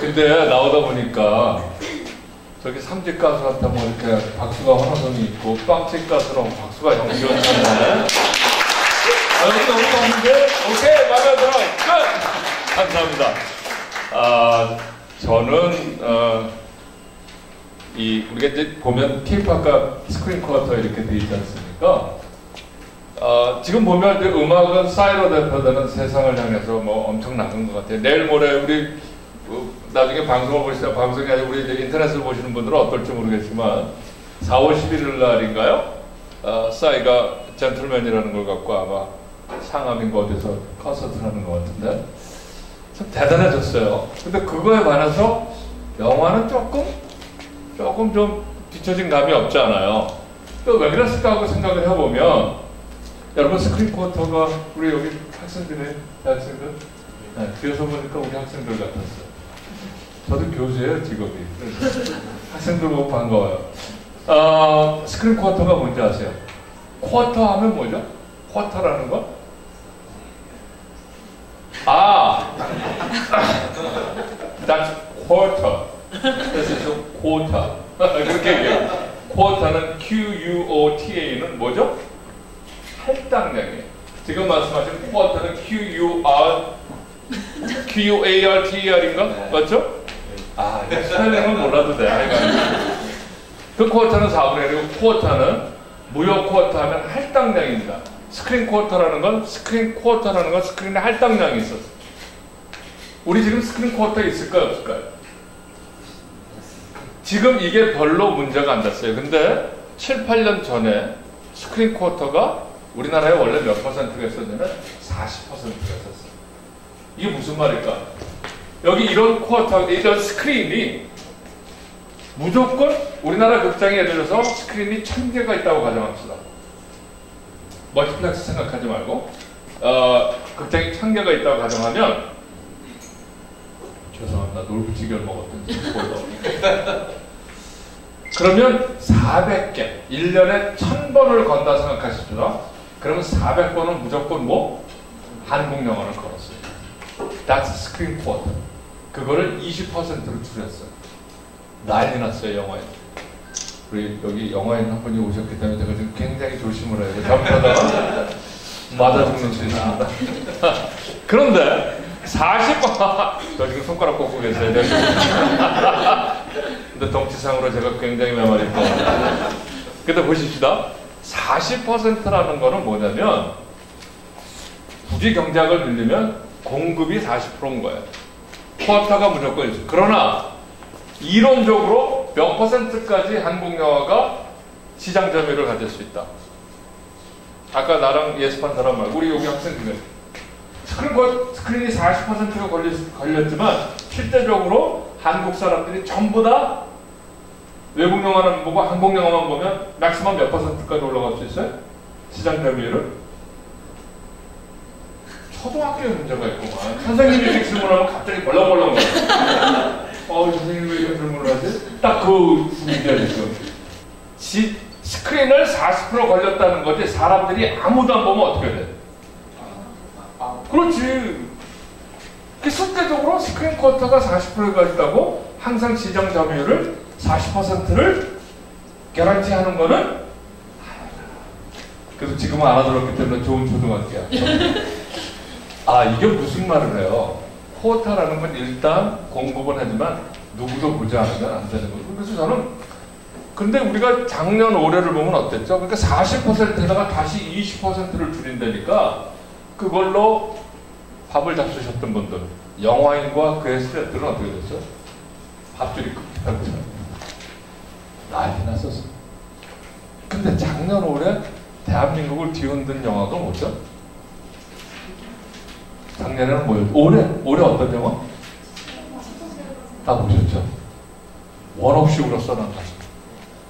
근데 나오다 보니까 저기 삼집 가수한테 뭐 이렇게 박수가 환호성이 있고 빵집 가수랑 박수가 연기였는데 여기 너무 좋은데? 오케이, 마음에 들어. 끝! 감사합니다. 저는 우리가 이제 보면 테이프 아까 스크린 쿼터 이렇게 돼 있지 않습니까? 지금 보면 이제 음악은 싸이로 대표되는 세상을 향해서 뭐 엄청 나간 것 같아요. 내일 모레 우리 나중에 방송을 보시다 방송이 아니라 우리 이제 인터넷을 보시는 분들은 어떨지 모르겠지만 4월 11일 날인가요? 싸이가 젠틀맨이라는 걸 갖고 아마 상암인가 어디서 콘서트를 하는 것 같은데 참 대단해졌어요. 근데 그거에 반해서 영화는 조금 좀 뒤처진 감이 없지 않아요. 또 왜 그랬을까 하고 생각을 해보면 여러분 스크린 쿼터가 우리 여기 학생들의 대학생들 네, 뒤에서 보니까 우리 학생들 같았어요. 저도 교수예요 직업이. 학생들 보고 반가워요. 스크린 쿼터가 뭔지 아세요? 쿼터 하면 뭐죠? 쿼터라는 거? that's quarter. This is a quarter. 그렇게 얘기해요. 쿼터는 Q-U-O-T-A는 뭐죠? 할당량이에요. 지금 말씀하신 쿼터는 Q-U-A-R-T-E-R인가? 맞죠? 스펠링은 몰라도 돼. 그 쿼터는 4분의 1이고 쿼터는 무역 쿼터 하면 할당량입니다. 스크린 쿼터라는 건 스크린의 할당량이 있었어. 우리 지금 스크린 쿼터 있을까요? 없을까요? 지금 이게 별로 문제가 안 됐어요. 근데 7, 8년 전에 스크린 쿼터가 우리나라에 원래 몇 퍼센트가 있었냐면 40%가 있었어요. 이게 무슨 말일까? 여기 이런 쿼터, 이런 스크린이 무조건 우리나라 극장에 예를 들어서 스크린이 1000개가 있다고 가정합시다. 멀티플렉스 생각하지 말고 극장이 1000개가 있다고 가정하면 죄송합니다. 놀부치기를 먹었던 그러면 400개 1년에 1000번을 건다 생각하십시다. 그러면 400번은 무조건 뭐? 한국 영화를 걸었어요. That's screen quota. 그거를 20%로 줄였어요. 난리 났어요, 영화에. 우리 여기 영화인 한 분이 오셨기 때문에 제가 지금 굉장히 조심을 해야 돼요. 잘못하다가 맞아 죽는 수 있습니다. 그런데 40번 저 지금 손가락 꽂고 계세요. 근데 덩치상으로 제가 굉장히 메마리고. 근데 보십시다. 40%라는 거는 뭐냐면 부지 경작을 늘리면 공급이 40%인 거예요. 쿼터가 무조건 있어요. 그러나 이론적으로 몇 퍼센트까지 한국 영화가 시장 점유율을 가질 수 있다. 아까 나랑 예습한 사람 말고 우리 여기 학생 중에 스크린이 40%가 걸렸지만 실제적으로 한국 사람들이 전부 다 외국 영화는 보고 한국 영화만 보면 맥시멈 몇 퍼센트까지 올라갈 수 있어요? 시장 점유율을? 초등학교에 문제가 있구만. 선생님이 이렇게 질문하면 갑자기 벌렁벌렁 거려. 선생님이 왜 이런 질문을 하지? 딱 그 문제야 지금. 스크린을 40% 걸렸다는 거지 사람들이 아무도 안 보면 어떻게 돼? 그렇지. 실제적으로 스크린 쿼터가 40%가 있다고 항상 시장 점유율을 40%를 개런티하는 거는 그래서 지금은 알아들었기 때문에 좋은 초등학교야. 이게 무슨 말을 해요? 쿼터라는 건 일단 공급은 하지만 누구도 보지 않으면 안 되는 거죠. 그래서 저는 근데 우리가 작년 올해를 보면 어땠죠? 그러니까 40%에다가 다시 20%를 줄인다니까 그걸로 밥을 잡수셨던 분들 영화인과 그의 스태프들은 어떻게 됐어요? 밥줄이 급하고 난리 났었어. 근데 작년 올해 대한민국을 뒤흔든 영화가 뭐죠? 작년에는 뭐였죠? 올해 어떤 영화? 다 보셨죠? 원 없이 울었어 난 가서.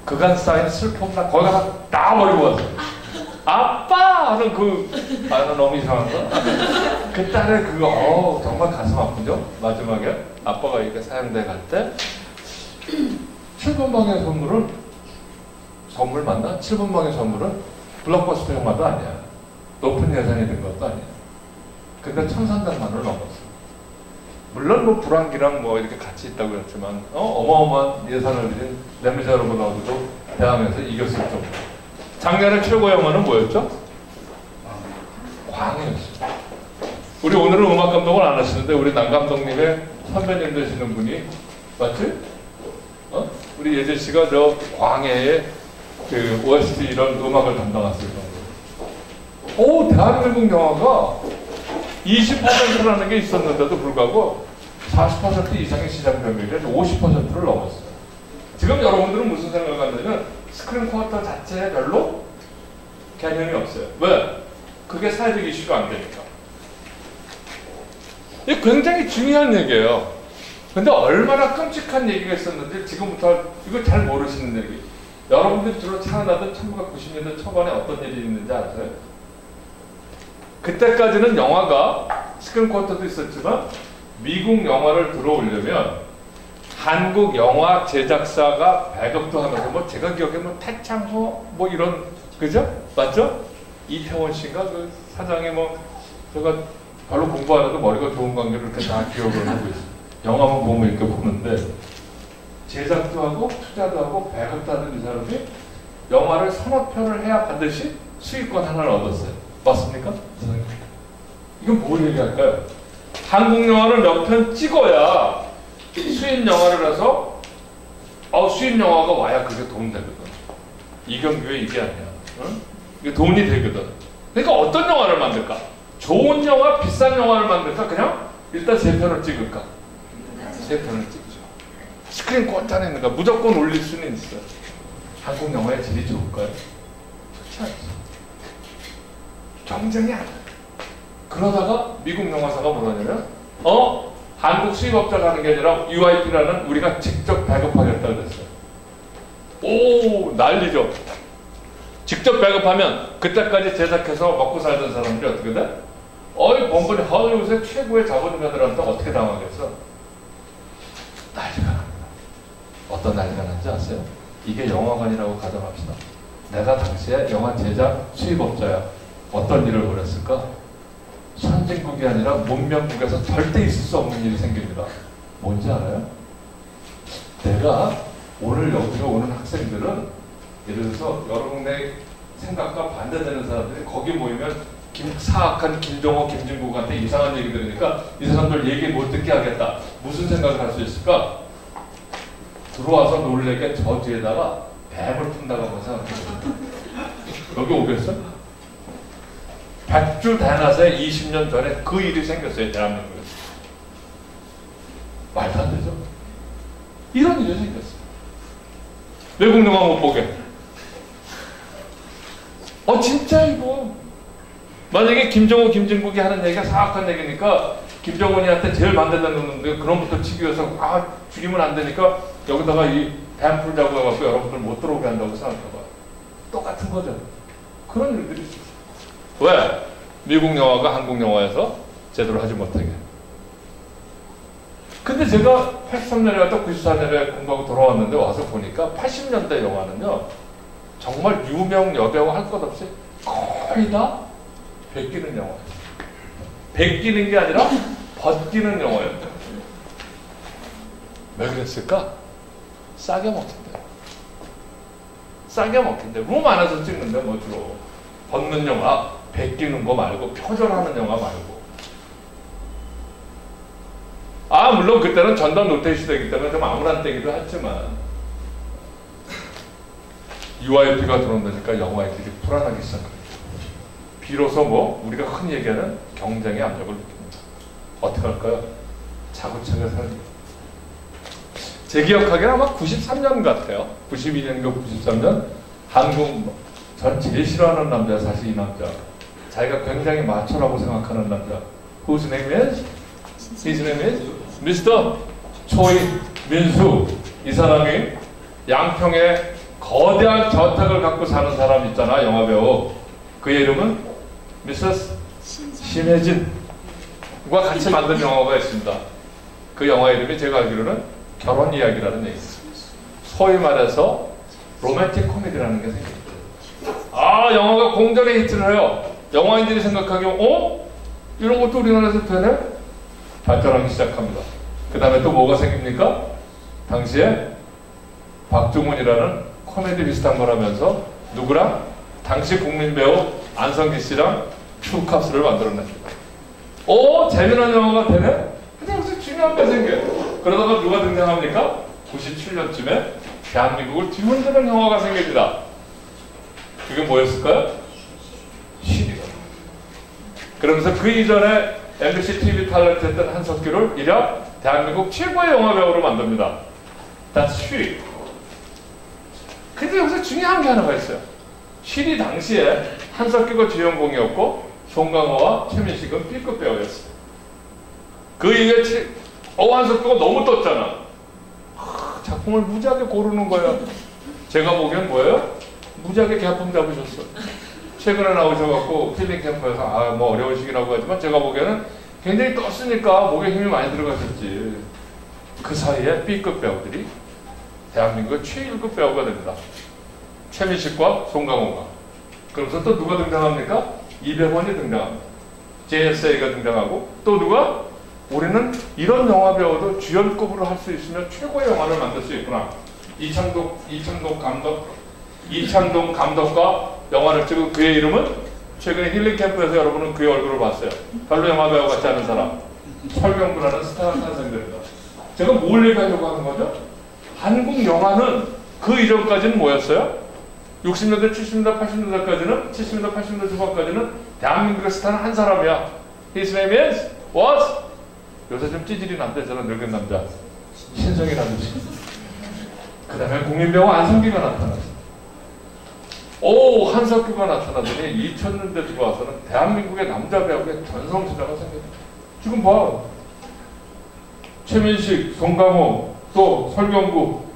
그간 쌓인 슬픔 나 거기 가서 다 버리고 왔어요. 아빠! 하는 너무 이상한가? 그 딸의 정말 가슴 아프죠? 마지막에 아빠가 이렇게 사형대 갈 때 7번 방의 선물 맞나? 7번 방의 선물은 블록버스터 영화도 아니야. 높은 예산이 된 것도 아니야. 근데 1300만 원을 넘었어. 물론 뭐 불황기랑 뭐 이렇게 같이 있다고 했지만 어마어마한 예산을 들인 레미제 여러분하고도 대항해서 이겼을 정도. 작년에 최고 영화는 뭐였죠? 광이었어요. 우리 오늘은 음악 감독을 안 하시는데 우리 남 감독님의 선배님 되시는 분이 맞지? 우리 예재 씨가 저 광해의 그 OST 이런 음악을 담당했을 정도. 대한민국 영화가 20%라는 게 있었는데도 불구하고 40% 이상의 시장 점유율이 50%를 넘었어요. 지금 여러분들은 무슨 생각을 갖냐면 스크린 쿼터 자체에 별로 개념이 없어요. 왜? 그게 사회적 이슈가 안 되니까. 이게 굉장히 중요한 얘기예요. 근데 얼마나 끔찍한 얘기가 있었는지 지금부터 이거 잘 모르시는 얘기. 여러분들이 주로 생각나던 1990년대 초반에 어떤 일이 있는지 아세요? 그때까지는 영화가 스크린 쿼터도 있었지만 미국 영화를 들어오려면 한국 영화 제작사가 배급도 하면서 뭐 제가 기억에 뭐 태창호 뭐 이런 그죠? 맞죠? 이태원 씨인가 그 사장이 뭐 제가 별로 공부 안 해도 머리가 좋은 관계로 이렇게 다 기억을 하고 있어요. 영화만 보면 이렇게 보는데 제작도 하고 투자도 하고 배급도 하는 이 사람이 영화를 서너 편을 해야 반드시 수익권 하나를 얻었어요. 맞습니까? 이건 뭘 얘기할까요? 한국 영화를 몇 편 찍어야 수입 영화를 해서 수입 영화가 와야 그게 돈 되거든. 이경규의 이게 아니야. 응? 이게 돈이 되거든. 그러니까 어떤 영화를 만들까? 좋은 영화, 비싼 영화를 만들까? 그냥 일단 3편을 찍을까? 3편을 찍죠. 스크린 꽂아내는 거니까 무조건 올릴 수는 있어요. 한국 영화의 질이 좋을까요? 좋지 않죠. 경쟁이 안 돼. 그러다가 미국 영화사가 뭐라냐면 한국 수입업자가 하는 게 아니라 UIP라는 우리가 직접 배급하겠다 그랬어요. 오 난리죠. 직접 배급하면 그때까지 제작해서 먹고 살던 사람들이 어떻게 돼? 번번이 할리우드의 최고의 자본가들한테 어떻게 당하겠어? 난리가 납니다. 어떤 난리가 난지 아세요? 이게 영화관이라고 가정합시다. 내가 당시에 영화 제작 수입업자야. 어떤 일을 벌였을까? 선진국이 아니라 문명국에서 절대 있을 수 없는 일이 생깁니다. 뭔지 알아요? 내가 오늘 여기로 오는 학생들은 예를 들어서 여러분의 생각과 반대되는 사람들이 거기 모이면 사악한 김정호, 김진국한테 이상한 얘기 들으니까 이 사람들 얘기 못 듣게 하겠다. 무슨 생각을 할 수 있을까? 들어와서 놀래게 저 뒤에다가 뱀을 푼다고 한번 생각해보세요. 여기 오겠어요? 백주 대낮에 20년 전에 그 일이 생겼어요. 대한민국에서. 말도 안 되죠? 이런 일이 생겼어요. 외국 영화 못 보게. 진짜 이거. 만약에 김정은, 김진국이 하는 얘기가 사악한 얘기니까 김정은이한테 제일 반대되는 놈들 그런 것부터 치기 위해서 죽이면 안 되니까 여기다가 이 뱀 풀자고 해갖고 여러분들 못 들어오게 한다고 생각해봐. 똑같은 거죠. 그런 일들이 있어요. 왜? 미국 영화가 한국 영화에서 제대로 하지 못하게. 근데 제가 83년에 갔다 94년에 공부하고 돌아왔는데 와서 보니까 80년대 영화는요 정말 유명 여배우 할 것 없이 거의 다 베끼는 영화예요. 베끼는 게 아니라 벗기는 영화였대요. 왜 그랬을까? 싸게 먹힌대요. 싸게 먹힌대. 룸 안에서 찍는데 뭐 주로 벗는 영화, 베끼는 거 말고 표절하는 영화 말고. 물론 그때는 전두환 노태우 시대이기 때문에 좀 아무런 때기도 했지만 UIP가 들어온다니까 영화인들이 불안하기 시작합니다. 비로소 뭐 우리가 흔히 얘기하는 경쟁의 압력을 느낍니다. 어떻게 할까요? 차근차근 살기. 제 기억하기에는 아마 93년 같아요. 92년인가 93년 한국 전 제일 싫어하는 남자 사실 이 남자. 자기가 굉장히 마초라고 생각하는 남자. Whose name is? His name is? Mr. 초이민수. 이 사람이 양평에 거대한 저택을 갖고 사는 사람 있잖아. 영화배우. 그의 이름은 미세스 심혜진과 같이 만든 영화가 있습니다. 그 영화 이름이 제가 알기로는 결혼 이야기라는 얘기입니다. 소위 말해서 로맨틱 코미디라는 게 생겼어요. 영화가 공전의 히트를 해요. 영화인들이 생각하기에 이런 것도 우리나라에서 되네? 발전하기 시작합니다. 그 다음에 또 뭐가 생깁니까? 당시에 박중훈이라는 코미디 비슷한 걸 하면서 누구랑? 당시 국민배우 안성기 씨랑 큐캅스를 만들어냅니다. 오, 재미난 영화가 되네? 근데 무슨 중요한 게 생겨요. 그러다가 누가 등장합니까? 97년쯤에 대한민국을 뒤흔드는 영화가 생깁니다. 그게 뭐였을까요? 시리가. 그러면서 그 이전에 MBC TV 탤런트 했던 한석규를 이력 대한민국 최고의 영화배우로 만듭니다. That's 쉬리. 근데 여기서 중요한 게 하나가 있어요. 쉬리 당시에 한석규가 주연공이었고 송강호와 최민식은 B급 배우였어요. 그 이후에 한석규가 너무 떴잖아. 작품을 무지하게 고르는 거야. 제가 보기엔 뭐예요? 무지하게 개합품 잡으셨어. 최근에 나오셔갖고 힐링 캠프에서 뭐 어려운 시기라고 하지만 제가 보기에는 굉장히 떴으니까 목에 힘이 많이 들어가셨지. 그 사이에 B급 배우들이 대한민국의 최일급 배우가 됩니다. 최민식과 송강호가. 그러면서 또 누가 등장합니까? 이병헌이 등장합니다. JSA가 등장하고 또 누가? 우리는 이런 영화 배우도 주연급으로 할 수 있으면 최고의 영화를 만들 수 있구나. 이창동 감독과 영화를 찍은 그의 이름은 최근에 힐링 캠프에서 여러분은 그의 얼굴을 봤어요. 별로 영화 배우 같지 않은 사람. 설경구라는 스타가 탄생됩니다. 제가 뭘 얘기하려고 하는 거죠? 한국 영화는 그 이전까지는 뭐였어요? 60년대, 70년대, 80년대까지는 70년대, 80년대 초반까지는 대한민국의 스타는 한 사람이야. His name is what? 요새 좀 찌질이 남자잖아. 늙은 남자. 신성이라는 지. 그 다음에 국민배우 안성기가 나타났어. 오, 한석규가 나타나더니 2000년대 들어와서는 대한민국의 남자 배우의 전성시대가 생겼다. 지금 봐. 최민식, 송강호, 또 설경구,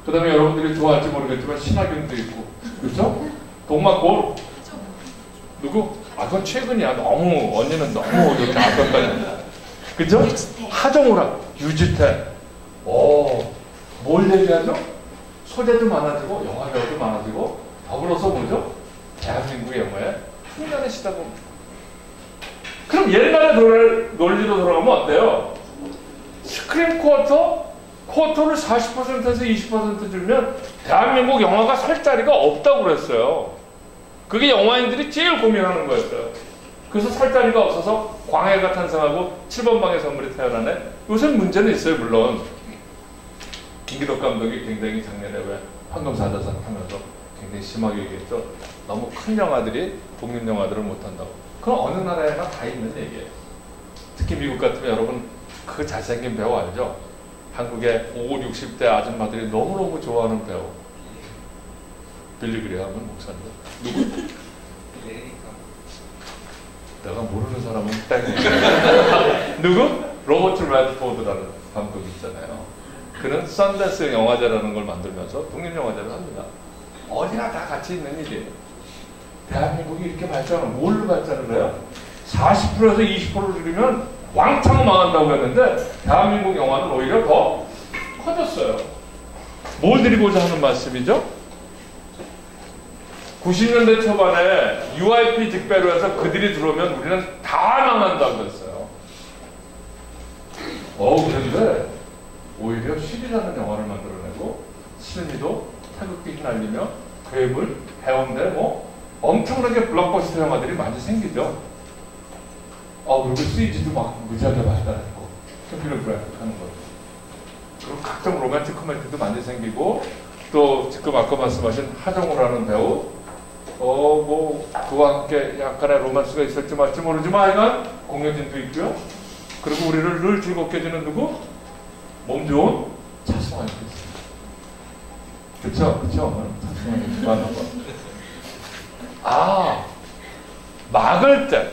그 다음에 여러분들이 좋아할지 모르겠지만 신하균도 있고, 그렇죠? 동막골. 누구? 그건 최근이야. 너무 언니는 너무 이렇게 아깝다. 그죠? 하정우랑 유지태. 뭘 얘기하죠? 소재도 많아지고 영화 배우도 많아지고 더불어서 뭐죠? 대한민국의 영화에 풍년의 시대가 옵니다. 그럼 옛날의 논리로 돌아가면 어때요? 스크린 쿼터를 40%에서 20% 줄면 대한민국 영화가 설 자리가 없다고 그랬어요. 그게 영화인들이 제일 고민하는 거였어요. 그래서 설 자리가 없어서 광해가 탄생하고 7번 방의 선물이 태어나네. 요새 문제는 있어요, 물론. 김기덕 감독이 굉장히 작년에 왜 황금사자상 하면서 굉장히 심하게 얘기했죠. 너무 큰 영화들이 독립 영화들을 못한다고. 그건 어느 나라에나 다 있는 얘기예요. 특히 미국 같으면 여러분 그 잘생긴 배우 알죠? 한국의 50, 60대 아줌마들이 너무너무 좋아하는 배우. 빌리 그레이엄은 목사인데. 누구? 내가 모르는 사람은 땡. 누구? 로버트 레드포드라는 감독이 있잖아요. 그는 썬댄스 영화제라는 걸 만들면서 독립영화제를 합니다. 어디나 다 같이 있는 일이에요. 대한민국이 이렇게 발전을, 뭘로 발전을 해요? 40%에서 20%를 줄이면 왕창 망한다고 했는데 대한민국 영화는 오히려 더 커졌어요. 뭘 드리고자 하는 말씀이죠? 90년대 초반에 UIP 직배로 해서 그들이 들어오면 우리는 다 망한다고 했어요. 그런데 오히려 쉬리라는 영화를 만들어내고 실미도 태극기 휘날리며 괴물, 해운대 엄청나게 블록버스터 영화들이 많이 생기죠. 그리고 CG도 막 무지하게 발달했고 컴퓨터 그래픽 하는 거죠. 그리고 각종 로맨틱 코미디도 많이 생기고 또 지금 아까 말씀하신 하정우라는 배우 그와 함께 약간의 로맨스가 있을지 말지 모르지만 하여간 공효진도 있고요. 그리고 우리를 늘 즐겁게 해주는 누구? 몸 좋은 차승원이 있습니다. 그쵸? 차승원이 좋아하는 거. 막을 때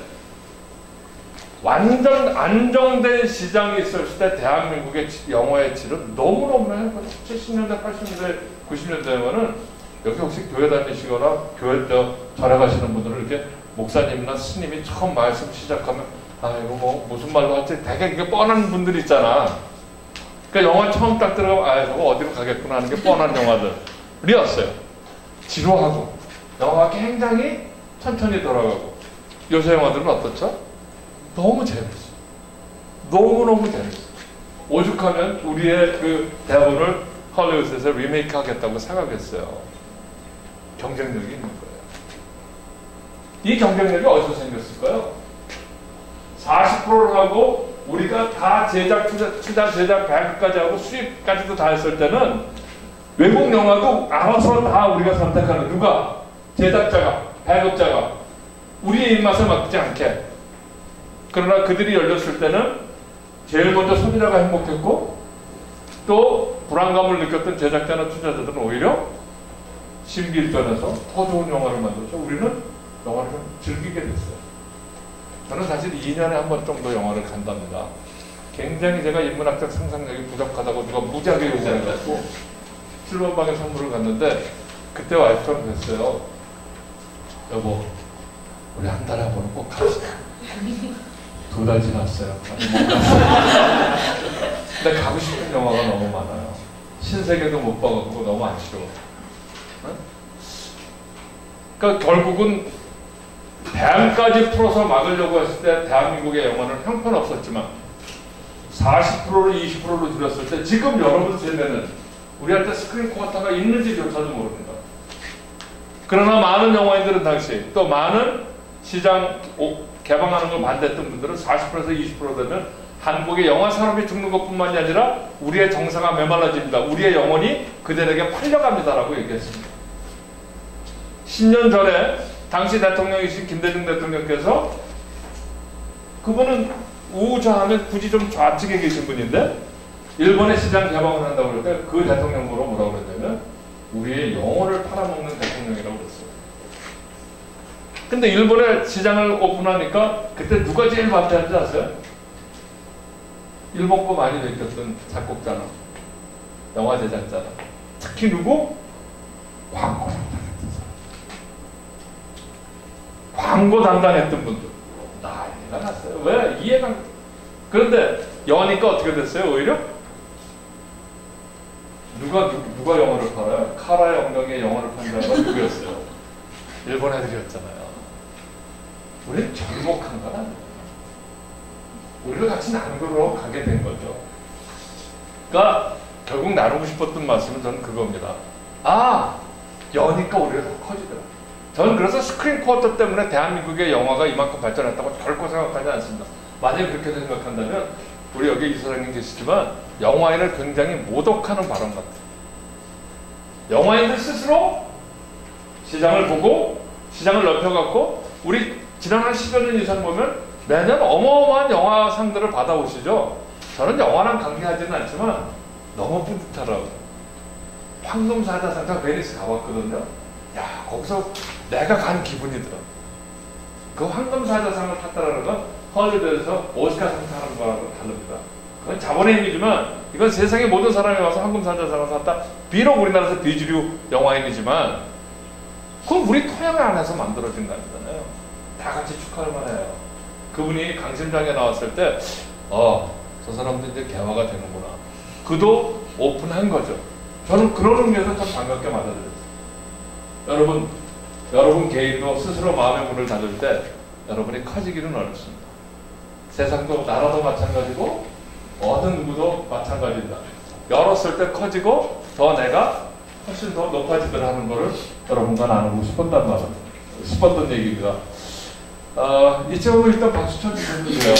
완전 안정된 시장이 있었을 때 대한민국의 영화의 질은 너무너무 해요. 70년대, 80년대, 90년대 영화는 여기 혹시 교회 다니시거나 교회 절에 가시는 분들은 이렇게 목사님이나 스님이 처음 말씀 시작하면 이거 무슨 말로 할지 되게 이게 뻔한 분들 있잖아. 그러니까 영화 처음 딱 들어가면 저거 어디로 가겠구나 하는 게 뻔한 영화들이었어요. 지루하고 영화가 굉장히 천천히 돌아가고. 요새 영화들은 어떻죠? 너무 재밌어. 너무너무 재밌어. 오죽하면 우리의 그 대본을 헐리우드에서 리메이크 하겠다고 생각했어요. 경쟁력이 있는 거예요. 이 경쟁력이 어디서 생겼을까요? 40%를 하고 우리가 다 제작, 투자 제작, 배급까지 하고 수입까지도 다 했을 때는 외국 영화도 알아서 다 우리가 선택하는, 누가? 제작자가, 배급자가 우리의 입맛에 맞지 않게. 그러나 그들이 열렸을 때는 제일 먼저 소비자가 행복했고, 또 불안감을 느꼈던 제작자나 투자자들은 오히려 신비일전에서 더 좋은 영화를 만들어서 우리는 영화를 좀 즐기게 됐어요. 저는 사실 2년에 한 번 정도 영화를 간답니다. 굉장히 제가 인문학적 상상력이 부족하다고 누가 무지하게 요구해갖고 7번 방에 선물을 갔는데, 그때 와이프랑 그랬어요. 여보, 우리 한 달에 한 번은 꼭 갑시다. 2달 지났어요. 아직 못 갔어요. 근데 가고 싶은 영화가 너무 많아요. 신세계도 못 봐갖고 너무 아쉬워. 응? 그러니까 결국은 대안까지 풀어서 막으려고 했을 때 대한민국의 영화는 형편없었지만 40%를 20%로 줄였을 때 지금 여러분 세대는 우리한테 스크린 쿼터가 있는지조차도 모릅니다. 그러나 많은 영화인들은 당시, 또 많은 시장 개방하는 걸 반대했던 분들은 40%에서 20% 되면 한국의 영화 산업이 죽는 것뿐만이 아니라 우리의 정서가 메말라집니다. 우리의 영혼이 그들에게 팔려갑니다라고 얘기했습니다. 10년 전에 당시 대통령이신 김대중 대통령께서, 그분은 우좌하면 굳이 좀 좌측에 계신 분인데, 일본의 시장 개방을 한다고 그럴 때 그 대통령으로 뭐라고 그랬냐면 우리의 영혼을 팔아먹는 대통령이라고 그랬어요. 근데 일본의 시장을 오픈하니까 그때 누가 제일 반대하는지 아세요? 일본 거 많이 느꼈던 작곡자나 영화 제작자나, 특히 누구? 광고 담당했던 분들 난리가 났어요. 왜? 이해가. 그런데 여니까 어떻게 됐어요? 오히려 누가 영어를 팔아요? 카라의 엉덩이에 영어를 판다는 건 누구였어요? 일본 애들이었잖아요. 우리는 절목한 건 아니에요. 우리를 같이 남구로 가게 된 거죠. 그러니까 결국 나누고 싶었던 말씀은 저는 그겁니다. 여니까 우리가 더 커지더라. 저는 그래서 스크린 쿼터 때문에 대한민국의 영화가 이만큼 발전했다고 결코 생각하지 않습니다. 만약에 그렇게 생각한다면 우리 여기 이사장님 계시지만 영화인을 굉장히 모독하는 발언 같아요. 영화인들 스스로 시장을 보고 시장을 넓혀갖고, 우리 지난 한 10여 년 이상 보면 매년 어마어마한 영화상들을 받아오시죠. 저는 영화랑 관계하지는 않지만 너무 뿌듯하더라고요. 황금사자상, 저 베니스 가봤거든요. 야, 거기서 내가 간 기분이 들어. 그 황금사자상을 탔다라는 건 헐리우드에서 오스카상 타는 거하고 다릅니다. 그건 자본의 힘이지만 이건 세상의 모든 사람이 와서 황금사자상을 탔다. 비록 우리나라에서 비주류 영화인이지만 그건 우리 토양 안에서 만들어진 거 아니잖아요. 다 같이 축하할 만해요. 그분이 강심장에 나왔을 때 저 사람도 이제 개화가 되는구나. 그도 오픈한 거죠. 저는 그런 의미에서 참 반갑게 맞아들였어요. 여러분 개인도 스스로 마음의 문을 닫을 때 여러분이 커지기는 어렵습니다. 세상도 나라도 마찬가지고 어느 누구도 마찬가지입니다. 열었을 때 커지고 더 내가 훨씬 더 높아지더라 하는 거를 여러분과 나누고 싶었던 얘기입니다. 이쯤으로 일단 박수 쳐주시면 돼요.